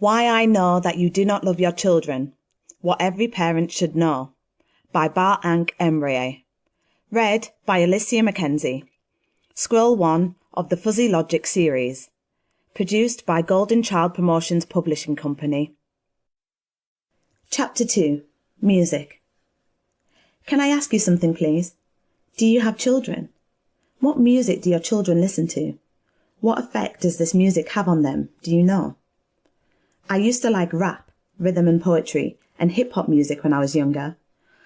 Why I Know That You Do Not Love Your Children. What Every Parent Should Know by Baa Ankh Em Rayay. Read by Alicia Mackenzie. Scroll 1 of the Fuzzy Logic series. Produced by Golden Child Promotions Publishing Company. Chapter 2. Music. Can I ask you something, please? Do you have children? What music do your children listen to? What effect does this music have on them, do you know? I used to like rap, rhythm and poetry, and hip-hop music when I was younger.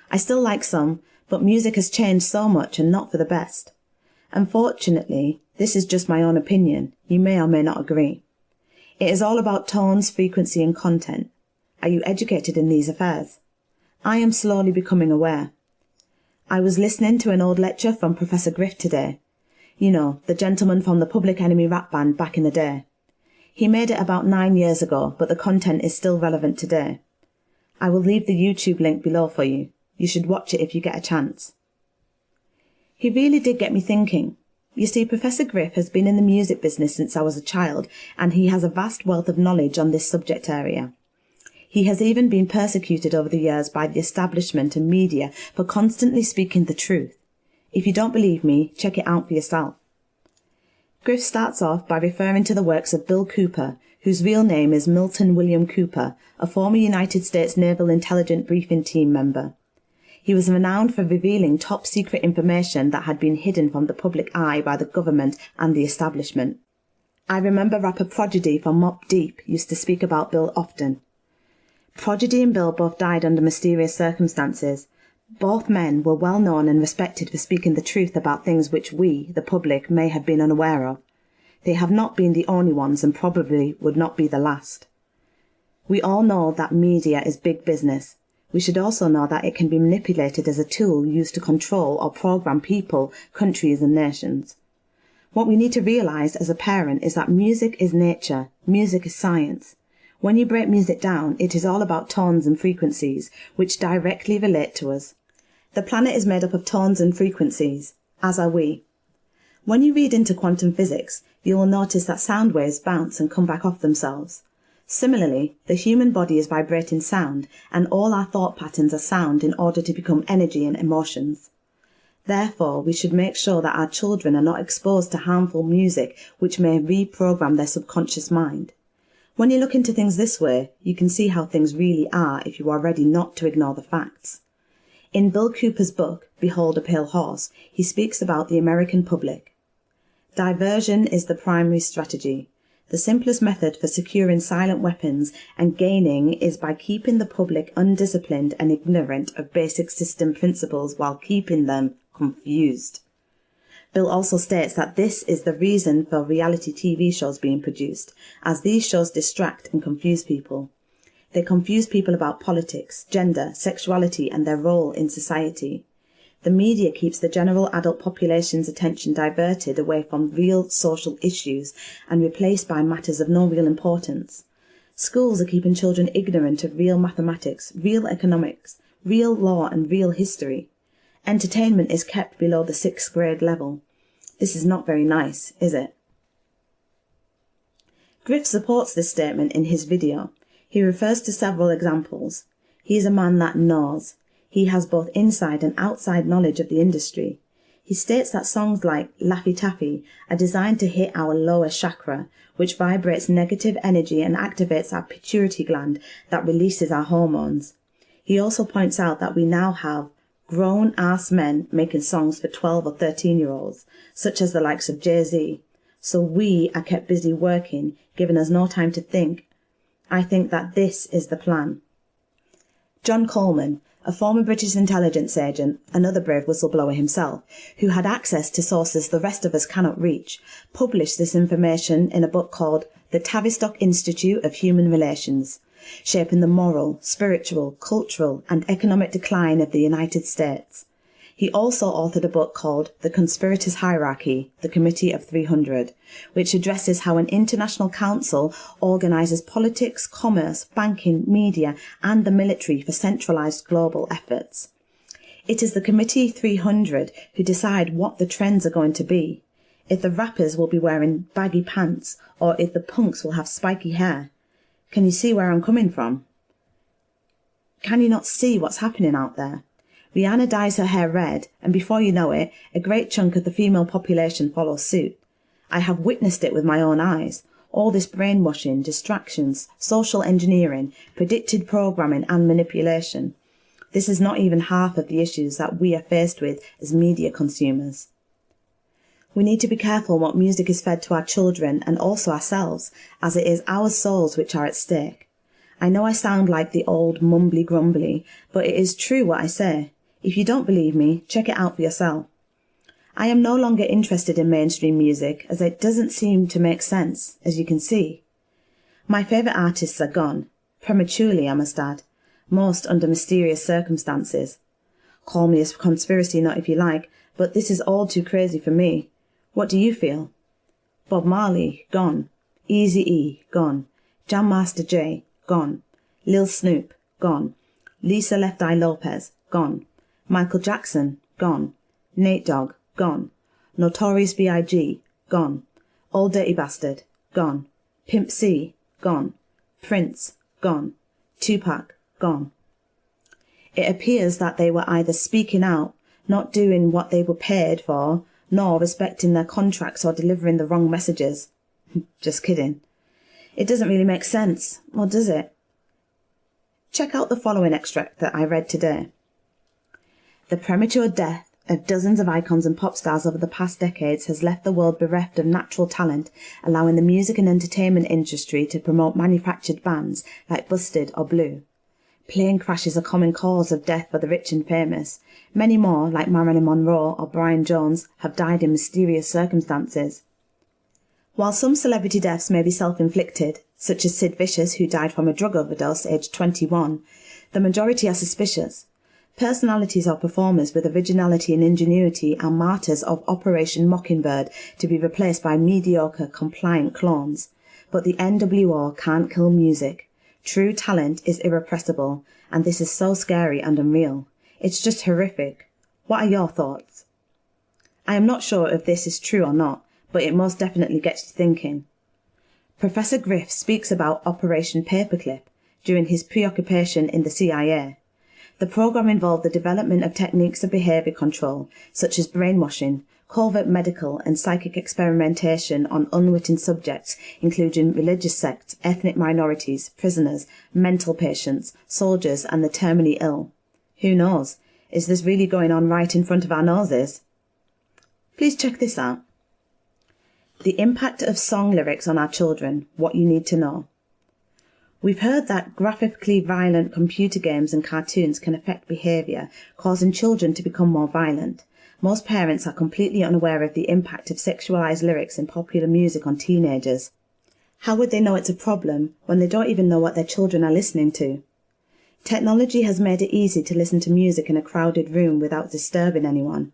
I still like some, but music has changed so much and not for the best. Unfortunately, this is just my own opinion. You may or may not agree. It is all about tones, frequency and content. Are you educated in these affairs? I am slowly becoming aware. I was listening to an old lecture from Professor Griff today. You know, the gentleman from the Public Enemy rap band back in the day. He made it about 9 years ago, but the content is still relevant today. I will leave the YouTube link below for you. You should watch it if you get a chance. He really did get me thinking. You see, Professor Griff has been in the music business since I was a child, and he has a vast wealth of knowledge on this subject area. He has even been persecuted over the years by the establishment and media for constantly speaking the truth. If you don't believe me, check it out for yourself. Griff starts off by referring to the works of Bill Cooper, whose real name is Milton William Cooper, a former United States Naval Intelligence Briefing Team member. He was renowned for revealing top-secret information that had been hidden from the public eye by the government and the establishment. I remember rapper Prodigy from Mobb Deep used to speak about Bill often. Prodigy and Bill both died under mysterious circumstances. Both men were well known and respected for speaking the truth about things which we, the public, may have been unaware of. They have not been the only ones and probably would not be the last. We all know that media is big business. We should also know that it can be manipulated as a tool used to control or program people, countries and nations. What we need to realize as a parent is that music is nature, music is science. When you break music down, it is all about tones and frequencies, which directly relate to us. The planet is made up of tones and frequencies, as are we. When you read into quantum physics, you will notice that sound waves bounce and come back off themselves. Similarly, the human body is vibrating sound, and all our thought patterns are sound in order to become energy and emotions. Therefore, we should make sure that our children are not exposed to harmful music which may reprogram their subconscious mind. When you look into things this way, you can see how things really are if you are ready not to ignore the facts. In Bill Cooper's book, Behold a Pale Horse, he speaks about the American public. Diversion is the primary strategy. The simplest method for securing silent weapons and gaining is by keeping the public undisciplined and ignorant of basic system principles while keeping them confused. Bill also states that this is the reason for reality TV shows being produced, as these shows distract and confuse people. They confuse people about politics, gender, sexuality and their role in society. The media keeps the general adult population's attention diverted away from real social issues and replaced by matters of no real importance. Schools are keeping children ignorant of real mathematics, real economics, real law and real history. Entertainment is kept below the 6th grade level. This is not very nice, is it? Griff supports this statement in his video. He refers to several examples. He is a man that knows. He has both inside and outside knowledge of the industry. He states that songs like Laffy Taffy are designed to hit our lower chakra, which vibrates negative energy and activates our pituitary gland that releases our hormones. He also points out that we now have grown-ass men making songs for 12 or 13-year-olds, such as the likes of Jay-Z. So we are kept busy working, giving us no time to think. I think that this is the plan. John Coleman, a former British intelligence agent, another brave whistleblower himself, who had access to sources the rest of us cannot reach, published this information in a book called The Tavistock Institute of Human Relations, Shaping the Moral, Spiritual, Cultural and Economic Decline of the United States. He also authored a book called The Conspirators' Hierarchy, The Committee of 300, which addresses how an international council organises politics, commerce, banking, media and the military for centralised global efforts. It is the Committee 300 who decide what the trends are going to be, if the rappers will be wearing baggy pants or if the punks will have spiky hair. Can you see where I'm coming from? Can you not see what's happening out there? Rihanna dyes her hair red, and before you know it, a great chunk of the female population follows suit. I have witnessed it with my own eyes. All this brainwashing, distractions, social engineering, predicted programming and manipulation. This is not even half of the issues that we are faced with as media consumers. We need to be careful what music is fed to our children and also ourselves, as it is our souls which are at stake. I know I sound like the old mumbly grumbly, but it is true what I say. If you don't believe me, check it out for yourself. I am no longer interested in mainstream music, as it doesn't seem to make sense, as you can see. My favourite artists are gone, prematurely I must add, most under mysterious circumstances. Call me a conspiracy nut if you like, but this is all too crazy for me. What do you feel? Bob Marley, gone. Eazy-E, gone. Jam Master Jay, gone. Lil Snoop, gone. Lisa Left Eye Lopez, gone. Michael Jackson, gone. Nate Dogg, gone. Notorious B.I.G., gone. Old Dirty Bastard, gone. Pimp C, gone. Prince, gone. Tupac, gone. It appears that they were either speaking out, not doing what they were paid for, nor respecting their contracts or delivering the wrong messages. Just kidding. It doesn't really make sense, or does it? Check out the following extract that I read today. The premature death of dozens of icons and pop stars over the past decades has left the world bereft of natural talent, allowing the music and entertainment industry to promote manufactured bands like Busted or Blue. Plane crashes are a common cause of death for the rich and famous. Many more, like Marilyn Monroe or Brian Jones, have died in mysterious circumstances. While some celebrity deaths may be self-inflicted, such as Sid Vicious, who died from a drug overdose aged 21, the majority are suspicious. Personalities or performers with originality and ingenuity are martyrs of Operation Mockingbird to be replaced by mediocre, compliant clones. But the NWO can't kill music. True talent is irrepressible, and this is so scary and unreal. It's just horrific. What are your thoughts? I am not sure if this is true or not, but it most definitely gets you thinking. Professor Griff speaks about Operation Paperclip during his preoccupation in the CIA. The program involved the development of techniques of behaviour control, such as brainwashing, covert medical and psychic experimentation on unwitting subjects, including religious sects, ethnic minorities, prisoners, mental patients, soldiers and the terminally ill. Who knows? Is this really going on right in front of our noses? Please check this out. The impact of song lyrics on our children, what you need to know. We've heard that graphically violent computer games and cartoons can affect behaviour, causing children to become more violent. Most parents are completely unaware of the impact of sexualised lyrics in popular music on teenagers. How would they know it's a problem when they don't even know what their children are listening to? Technology has made it easy to listen to music in a crowded room without disturbing anyone.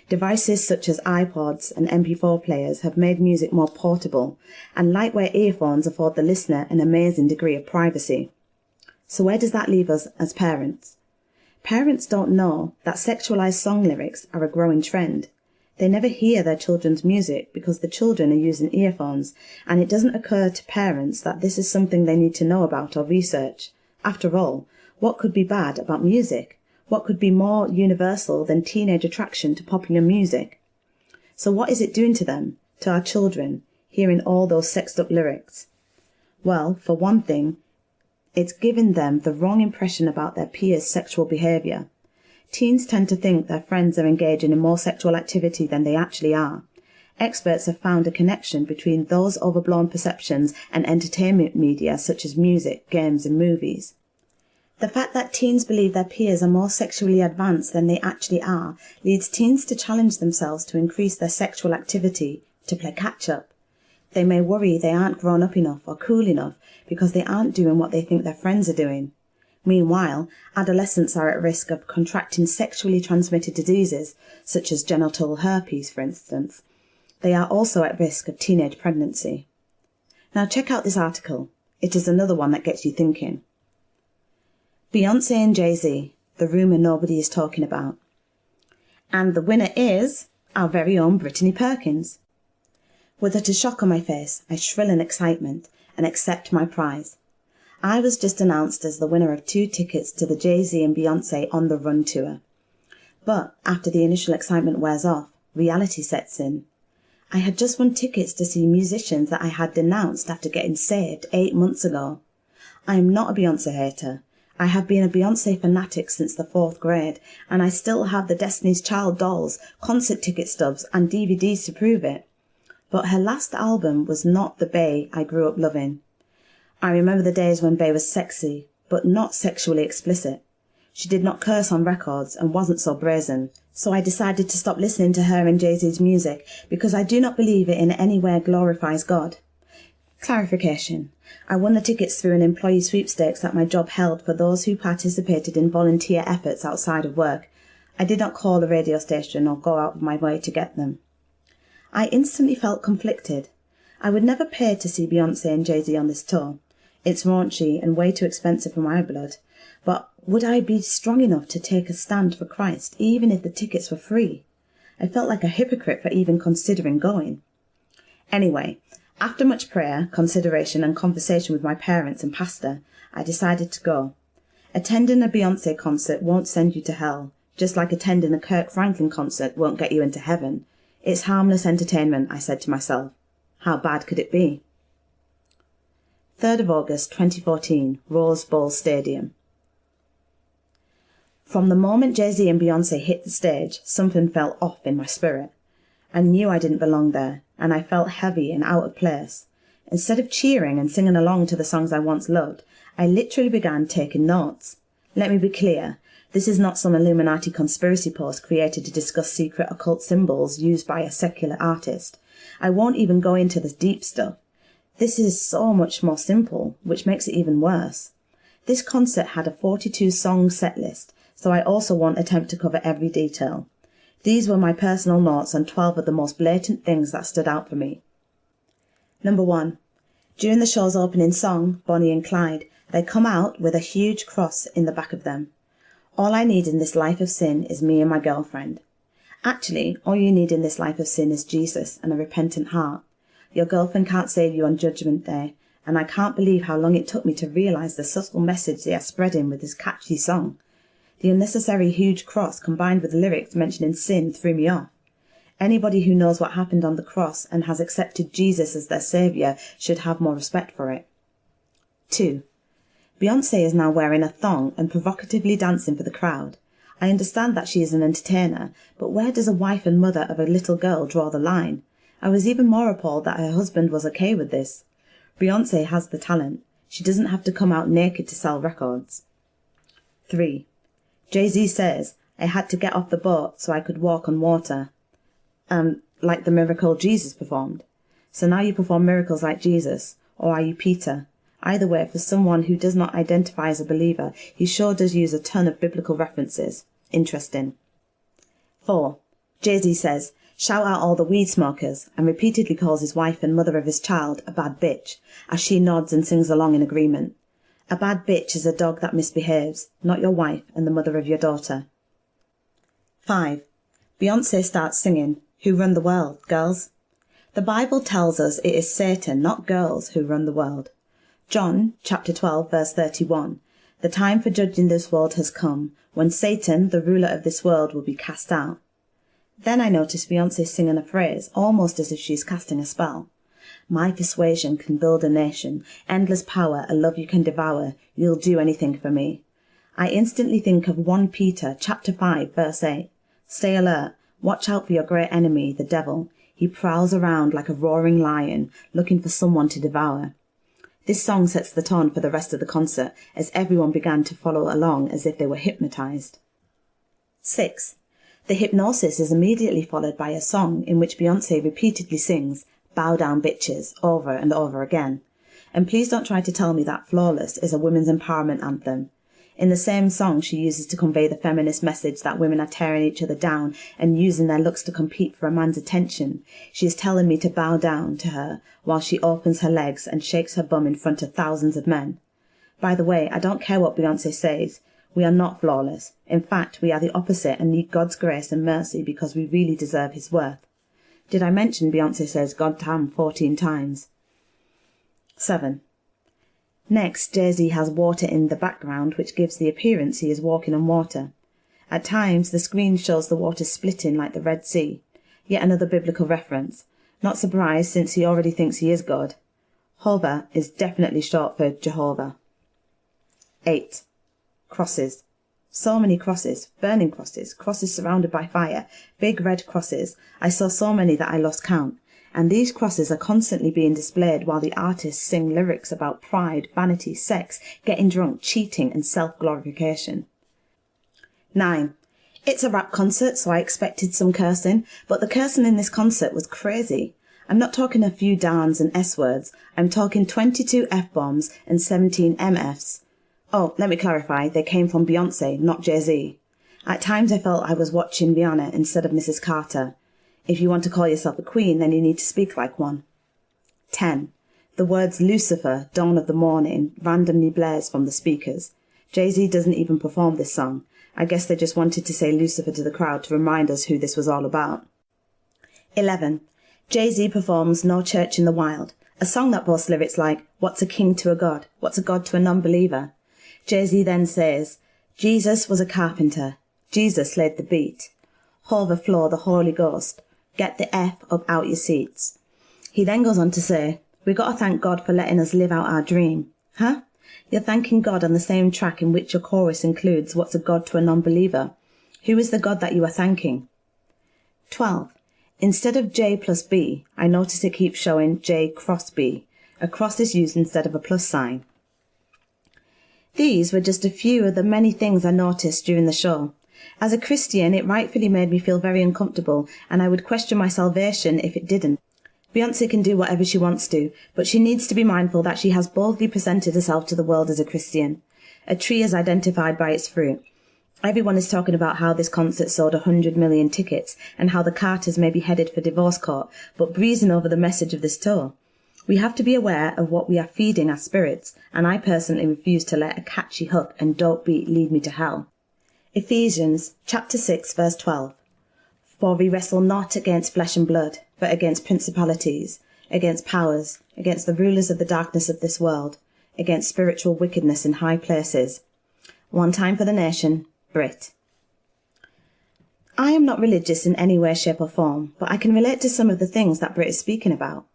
Devices such as iPods and MP4 players have made music more portable, and lightweight earphones afford the listener an amazing degree of privacy. So where does that leave us as parents? Parents don't know that sexualized song lyrics are a growing trend. They never hear their children's music because the children are using earphones, and it doesn't occur to parents that this is something they need to know about or research. After all, what could be bad about music? What could be more universal than teenage attraction to popular music? So what is it doing to them, to our children, hearing all those sexed up lyrics? Well, for one thing, it's given them the wrong impression about their peers' sexual behaviour. Teens tend to think their friends are engaging in more sexual activity than they actually are. Experts have found a connection between those overblown perceptions and entertainment media such as music, games and movies. The fact that teens believe their peers are more sexually advanced than they actually are leads teens to challenge themselves to increase their sexual activity, to play catch-up. They may worry they aren't grown up enough or cool enough because they aren't doing what they think their friends are doing. Meanwhile, adolescents are at risk of contracting sexually transmitted diseases, such as genital herpes, for instance. They are also at risk of teenage pregnancy. Now check out this article. It is another one that gets you thinking. Beyoncé and Jay-Z, the rumour nobody is talking about. And the winner is our very own Brittany Perkins. With a shock on my face, I shrill in excitement and accept my prize. I was just announced as the winner of 2 tickets to the Jay-Z and Beyoncé On the Run tour. But after the initial excitement wears off, reality sets in. I had just won tickets to see musicians that I had denounced after getting saved 8 months ago. I am not a Beyoncé hater. I have been a Beyoncé fanatic since the 4th grade, and I still have the Destiny's Child dolls, concert ticket stubs, and DVDs to prove it. But her last album was not the Baa I grew up loving. I remember the days when Baa was sexy, but not sexually explicit. She did not curse on records and wasn't so brazen, so I decided to stop listening to her and Jay-Z's music because I do not believe it in any way glorifies God. Clarification. I won the tickets through an employee sweepstakes that my job held for those who participated in volunteer efforts outside of work. I did not call the radio station or go out of my way to get them. I instantly felt conflicted. I would never pay to see Beyoncé and Jay-Z on this tour. It's raunchy and way too expensive for my blood. But would I be strong enough to take a stand for Christ, even if the tickets were free? I felt like a hypocrite for even considering going. Anyway, after much prayer, consideration and conversation with my parents and pastor, I decided to go. Attending a Beyoncé concert won't send you to hell, just like attending a Kirk Franklin concert won't get you into heaven. It's harmless entertainment, I said to myself. How bad could it be? 3rd of August 2014, Rose Bowl Stadium. From the moment Jay-Z and Beyoncé hit the stage, something fell off in my spirit. I knew I didn't belong there, and I felt heavy and out of place. Instead of cheering and singing along to the songs I once loved, I literally began taking notes. Let me be clear, this is not some Illuminati conspiracy post created to discuss secret occult symbols used by a secular artist. I won't even go into the deep stuff. This is so much more simple, which makes it even worse. This concert had a 42-song set list, so I also won't attempt to cover every detail. These were my personal notes on 12 of the most blatant things that stood out for me. Number 1. During the show's opening song, Bonnie and Clyde, they come out with a huge cross in the back of them. All I need in this life of sin is me and my girlfriend. Actually, all you need in this life of sin is Jesus and a repentant heart. Your girlfriend can't save you on Judgment Day, and I can't believe how long it took me to realise the subtle message they are spreading with this catchy song. The unnecessary huge cross combined with lyrics mentioning sin threw me off. Anybody who knows what happened on the cross and has accepted Jesus as their saviour should have more respect for it. 2. Beyoncé is now wearing a thong and provocatively dancing for the crowd. I understand that she is an entertainer, but where does a wife and mother of a little girl draw the line? I was even more appalled that her husband was okay with this. Beyoncé has the talent. She doesn't have to come out naked to sell records. 3. Jay-Z says, I had to get off the boat so I could walk on water. Like the miracle Jesus performed. So now you perform miracles like Jesus, or are you Peter? Either way, for someone who does not identify as a believer, he sure does use a ton of biblical references. Interesting. 4. Jay-Z says, shout out all the weed smokers, and repeatedly calls his wife and mother of his child a bad bitch, as she nods and sings along in agreement. A bad bitch is a dog that misbehaves, not your wife and the mother of your daughter. 5. Beyoncé starts singing, Who run the world, girls? The Bible tells us it is Satan, not girls, who run the world. John, chapter 12, verse 31. The time for judging this world has come, when Satan, the ruler of this world, will be cast out. Then I noticed Beyoncé singing a phrase, almost as if she's casting a spell. My persuasion can build a nation, endless power, a love you can devour, you'll do anything for me. I instantly think of 1 Peter chapter 5, verse 8. Stay alert, watch out for your great enemy, the devil. He prowls around like a roaring lion, looking for someone to devour. This song sets the tone for the rest of the concert, as everyone began to follow along as if they were hypnotized. 6. The hypnosis is immediately followed by a song in which Beyoncé repeatedly sings, Bow down bitches, over and over again. And please don't try to tell me that Flawless is a women's empowerment anthem. In the same song she uses to convey the feminist message that women are tearing each other down and using their looks to compete for a man's attention. She is telling me to bow down to her while she opens her legs and shakes her bum in front of thousands of men. By the way, I don't care what Beyoncé says. We are not flawless. In fact, we are the opposite and need God's grace and mercy because we really deserve his worth. Did I mention Beyoncé says God damn 14 times? 7. Next, Jay-Z has water in the background, which gives the appearance he is walking on water. At times, the screen shows the water splitting like the Red Sea. Yet another biblical reference. Not surprised, since he already thinks he is God. Hova is definitely short for Jehovah. 8. Crosses. So many crosses, burning crosses, crosses surrounded by fire, big red crosses. I saw so many that I lost count. And these crosses are constantly being displayed while the artists sing lyrics about pride, vanity, sex, getting drunk, cheating, and self-glorification. 9. It's a rap concert, so I expected some cursing, but the cursing in this concert was crazy. I'm not talking a few darns and S-words. I'm talking 22 F-bombs and 17 MFs. Oh, let me clarify, they came from Beyonce, not Jay-Z. At times I felt I was watching Rihanna instead of Mrs. Carter. If you want to call yourself a queen, then you need to speak like one. 10. The words Lucifer, dawn of the morning, randomly blares from the speakers. Jay-Z doesn't even perform this song. I guess they just wanted to say Lucifer to the crowd to remind us who this was all about. 11. Jay-Z performs No Church in the Wild, a song that boasts lyrics like, what's a king to a god? What's a god to a non-believer? Jay-Z then says, Jesus was a carpenter. Jesus laid the beat. Overflow the Holy Ghost. Get the F up out your seats. He then goes on to say, we got to thank God for letting us live out our dream. Huh? You're thanking God on the same track in which your chorus includes what's a god to a non-believer. Who is the God that you are thanking? 12. Instead of J plus B, I notice it keeps showing J cross B. A cross is used instead of a plus sign. These were just a few of the many things I noticed during the show. As a Christian, it rightfully made me feel very uncomfortable, and I would question my salvation if it didn't. Beyoncé can do whatever she wants to, but she needs to be mindful that she has boldly presented herself to the world as a Christian. A tree is identified by its fruit. Everyone is talking about how this concert sold 100 million tickets, and how the Carters may be headed for divorce court, but breezing over the message of this tour. We have to be aware of what we are feeding our spirits, and I personally refuse to let a catchy hook and dope beat lead me to hell. Ephesians chapter 6 verse 12. For we wrestle not against flesh and blood, but against principalities, against powers, against the rulers of the darkness of this world, against spiritual wickedness in high places. One time for the nation, Brit. I am not religious in any way, shape or form, but I can relate to some of the things that Brit is speaking about.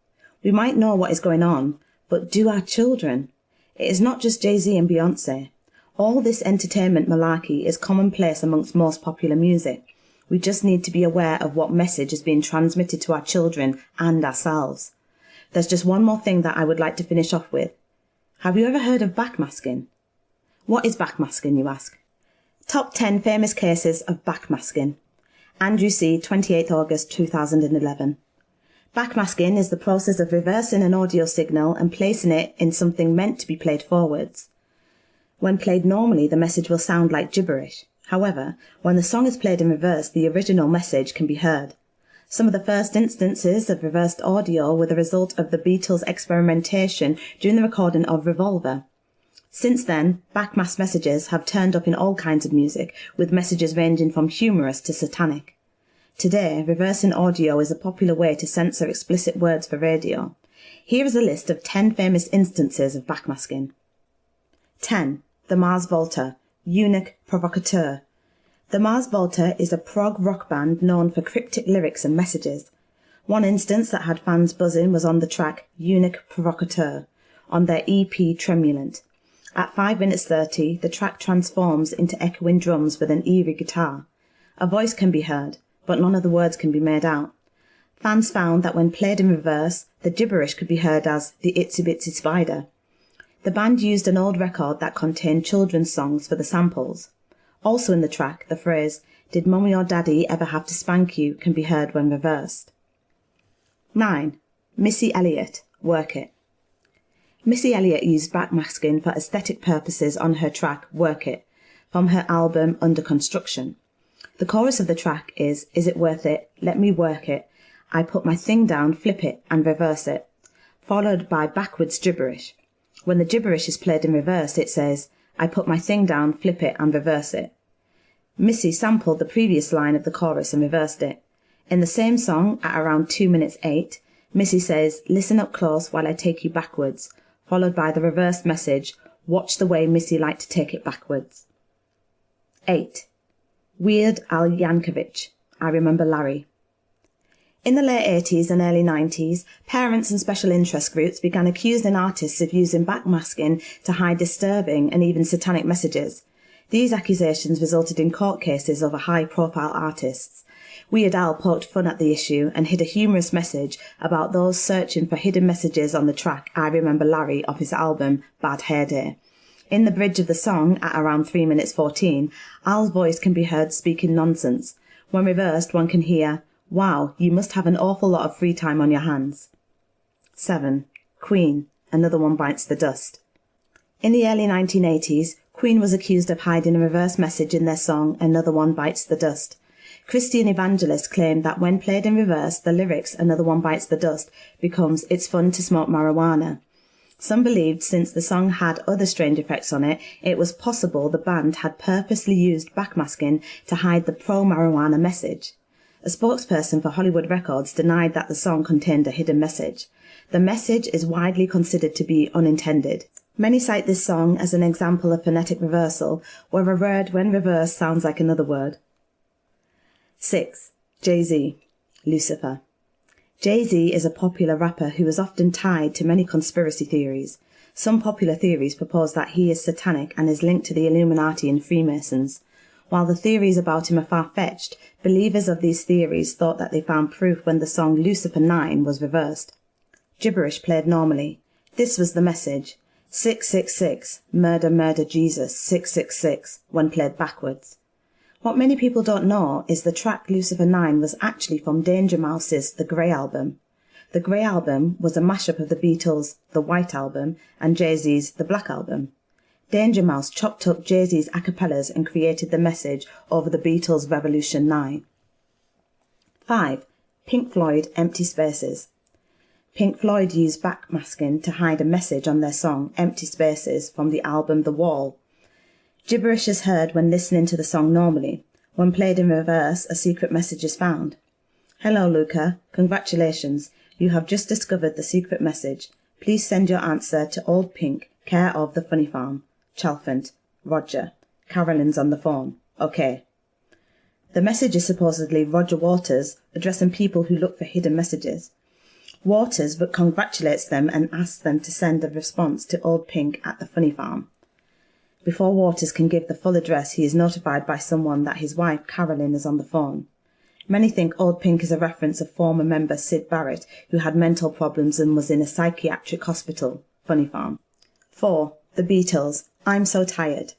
We might know what is going on, but do our children? It is not just Jay-Z and Beyonce. All this entertainment malarkey is commonplace amongst most popular music. We just need to be aware of what message is being transmitted to our children and ourselves. There's just one more thing that I would like to finish off with. Have you ever heard of backmasking? What is backmasking, you ask? Top 10 famous cases of backmasking. Andrew C., 28th August 2011. Backmasking is the process of reversing an audio signal and placing it in something meant to be played forwards. When played normally, the message will sound like gibberish. However, when the song is played in reverse, the original message can be heard. Some of the first instances of reversed audio were the result of the Beatles' experimentation during the recording of Revolver. Since then, backmasked messages have turned up in all kinds of music, with messages ranging from humorous to satanic. Today, reversing audio is a popular way to censor explicit words for radio. Here is a list of 10 famous instances of backmasking. 10. The Mars Volta, Eunuch Provocateur. The Mars Volta is a prog rock band known for cryptic lyrics and messages. One instance that had fans buzzing was on the track Eunuch Provocateur on their EP Tremulant. At 5 minutes 30, the track transforms into echoing drums with an eerie guitar. A voice can be heard, but none of the words can be made out. Fans found that when played in reverse, the gibberish could be heard as the Itsy Bitsy Spider. The band used an old record that contained children's songs for the samples. Also in the track, the phrase, "Did Mummy or Daddy ever have to spank you?" can be heard when reversed. 9. Missy Elliott, Work It. Missy Elliott used backmasking for aesthetic purposes on her track Work It, from her album Under Construction. The chorus of the track is it worth it? Let me work it. I put my thing down, flip it, and reverse it," followed by backwards gibberish. When the gibberish is played in reverse, it says, "I put my thing down, flip it, and reverse it." Missy sampled the previous line of the chorus and reversed it. In the same song, at around 2 minutes 8, Missy says, "Listen up close while I take you backwards," followed by the reversed message, "Watch the way Missy liked to take it backwards." 8. Weird Al Yankovic, "I Remember Larry." In the late 80s and early 90s, parents and special interest groups began accusing artists of using backmasking to hide disturbing and even satanic messages. These accusations resulted in court cases over high-profile artists. Weird Al poked fun at the issue and hid a humorous message about those searching for hidden messages on the track "I Remember Larry" off his album Bad Hair Day. In the bridge of the song, at around 3 minutes 14, Al's voice can be heard speaking nonsense. When reversed, one can hear, "Wow, you must have an awful lot of free time on your hands." 7. Queen, "Another One Bites the Dust." In the early 1980s, Queen was accused of hiding a reverse message in their song "Another One Bites the Dust." Christian evangelists claimed that when played in reverse, the lyrics "Another One Bites the Dust" becomes "It's fun to smoke marijuana." Some believed since the song had other strange effects on it, it was possible the band had purposely used backmasking to hide the pro-marijuana message. A spokesperson for Hollywood Records denied that the song contained a hidden message. The message is widely considered to be unintended. Many cite this song as an example of phonetic reversal, where a word when reversed sounds like another word. 6. Jay-Z, "Lucifer." Jay-Z is a popular rapper who is often tied to many conspiracy theories. Some popular theories propose that he is satanic and is linked to the Illuminati and Freemasons. While the theories about him are far-fetched, believers of these theories thought that they found proof when the song Lucifer 9 was reversed. Gibberish played normally. This was the message: 666, murder, murder, Jesus, 666, when played backwards. What many people don't know is the track Lucifer 9 was actually from Danger Mouse's The Grey Album. The Grey Album was a mashup of the Beatles' The White Album and Jay-Z's The Black Album. Danger Mouse chopped up Jay-Z's acapellas and created the message over the Beatles' Revolution 9. 5. Pink Floyd, "Empty Spaces." Pink Floyd used backmasking to hide a message on their song "Empty Spaces" from the album The Wall. Gibberish is heard when listening to the song normally. When played in reverse, a secret message is found. "Hello, Luca. Congratulations. You have just discovered the secret message. Please send your answer to Old Pink, care of the Funny Farm. Chalfont. Roger. Carolyn's on the phone. Okay." The message is supposedly Roger Waters addressing people who look for hidden messages. Waters congratulates them and asks them to send a response to Old Pink at the Funny Farm. Before Waters can give the full address, he is notified by someone that his wife, Carolyn, is on the phone. Many think Old Pink is a reference of former member Syd Barrett, who had mental problems and was in a psychiatric hospital. Funny Farm. 4. The Beatles, "I'm So Tired."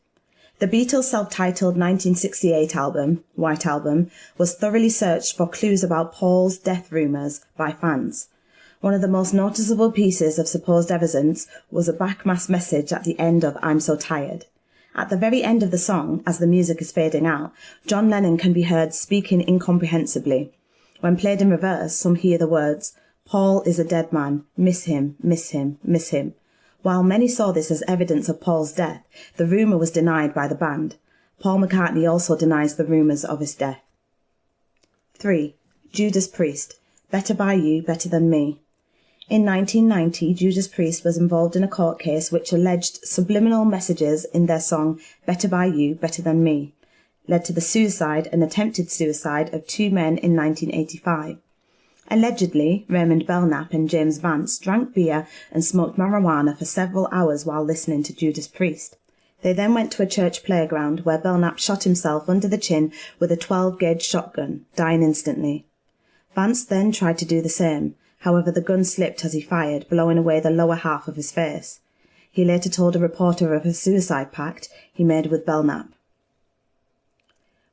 The Beatles' self-titled 1968 album, White Album, was thoroughly searched for clues about Paul's death rumours by fans. One of the most noticeable pieces of supposed evidence was a backmasked message at the end of "I'm So Tired." At the very end of the song, as the music is fading out, John Lennon can be heard speaking incomprehensibly. When played in reverse, some hear the words, "Paul is a dead man, miss him, miss him, miss him." While many saw this as evidence of Paul's death, the rumour was denied by the band. Paul McCartney also denies the rumours of his death. 3. Judas Priest, "Better by You, Better Than Me." In 1990, Judas Priest was involved in a court case which alleged subliminal messages in their song "Better by You, Better Than Me" led to the suicide and attempted suicide of 2 men in 1985. Allegedly, Raymond Belknap and James Vance drank beer and smoked marijuana for several hours while listening to Judas Priest. They then went to a church playground where Belknap shot himself under the chin with a 12-gauge shotgun, dying instantly. Vance then tried to do the same. However, the gun slipped as he fired, blowing away the lower half of his face. He later told a reporter of a suicide pact he made with Belknap.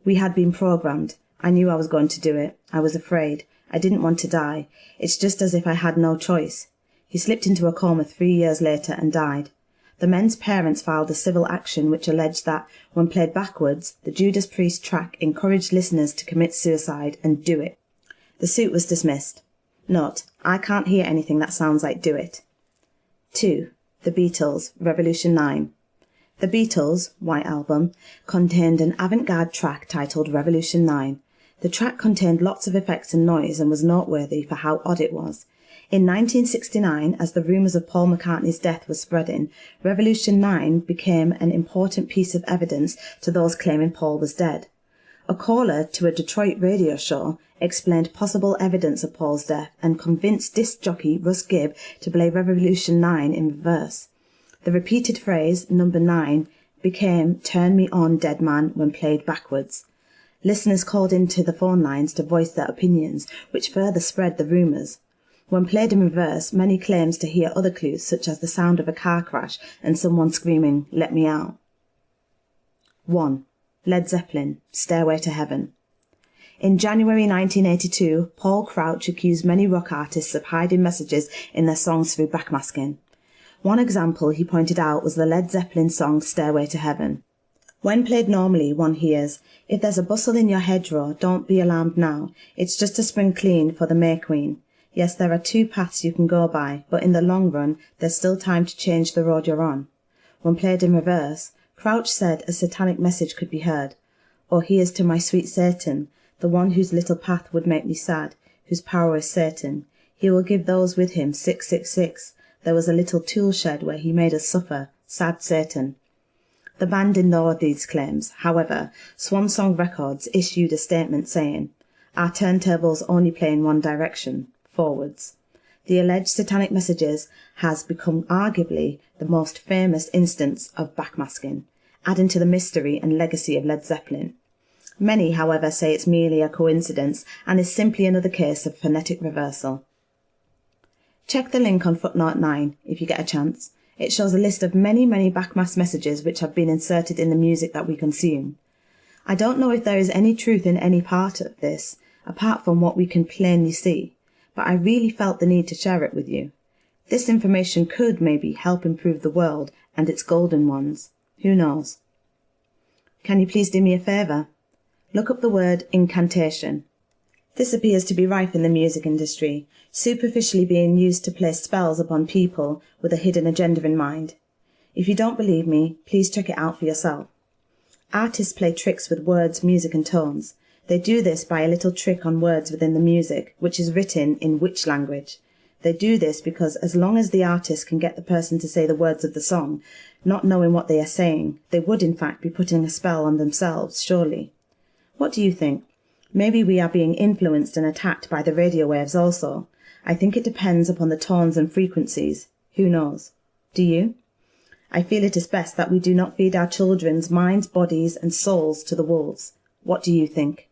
"We had been programmed. I knew I was going to do it. I was afraid. I didn't want to die. It's just as if I had no choice." He slipped into a coma 3 years later and died. The men's parents filed a civil action which alleged that, when played backwards, the Judas Priest track encouraged listeners to commit suicide and do it. The suit was dismissed. Note: I can't hear anything that sounds like "do it." 2. The Beatles, Revolution 9. The Beatles' White Album contained an avant-garde track titled Revolution 9. The track contained lots of effects and noise and was noteworthy for how odd it was. In 1969, as the rumours of Paul McCartney's death were spreading, Revolution 9 became an important piece of evidence to those claiming Paul was dead. A caller to a Detroit radio show explained possible evidence of Paul's death and convinced disc jockey Russ Gibb to play Revolution 9 in reverse. The repeated phrase, number 9, became "Turn Me On, Dead Man" when played backwards. Listeners called into the phone lines to voice their opinions, which further spread the rumours. When played in reverse, many claims to hear other clues, such as the sound of a car crash and someone screaming, "Let me out." 1. Led Zeppelin, Stairway to Heaven. In January 1982, Paul Crouch accused many rock artists of hiding messages in their songs through backmasking. One example he pointed out was the Led Zeppelin song Stairway to Heaven. When played normally, one hears, "If there's a bustle in your hedgerow, don't be alarmed now. It's just a spring clean for the May Queen. Yes, there are 2 paths you can go by, but in the long run, there's still time to change the road you're on." When played in reverse, Crouch said a satanic message could be heard. "Oh, here's to my sweet Satan, the one whose little path would make me sad, whose power is Satan. He will give those with him 666. There was a little tool shed where he made us suffer, sad Satan." The band ignored these claims. However, Swan Song Records issued a statement saying, "Our turntables only play in one direction, forwards." The alleged satanic messages has become arguably the most famous instance of backmasking, adding to the mystery and legacy of Led Zeppelin. Many, however, say it's merely a coincidence and is simply another case of phonetic reversal. Check the link on footnote 9 if you get a chance. It shows a list of many backmask messages which have been inserted in the music that we consume. I don't know if there is any truth in any part of this, apart from what we can plainly see, but I really felt the need to share it with you. This information could maybe help improve the world and its golden ones. Who knows? Can you please do me a favour? Look up the word incantation. This appears to be rife in the music industry, superficially being used to place spells upon people with a hidden agenda in mind. If you don't believe me, please check it out for yourself. Artists play tricks with words, music and tones. They do this by a little trick on words within the music, which is written in which language. They do this because as long as the artist can get the person to say the words of the song, not knowing what they are saying, they would in fact be putting a spell on themselves, surely. What do you think? Maybe we are being influenced and attacked by the radio waves also. I think it depends upon the tones and frequencies. Who knows? Do you? I feel it is best that we do not feed our children's minds, bodies and souls to the wolves. What do you think?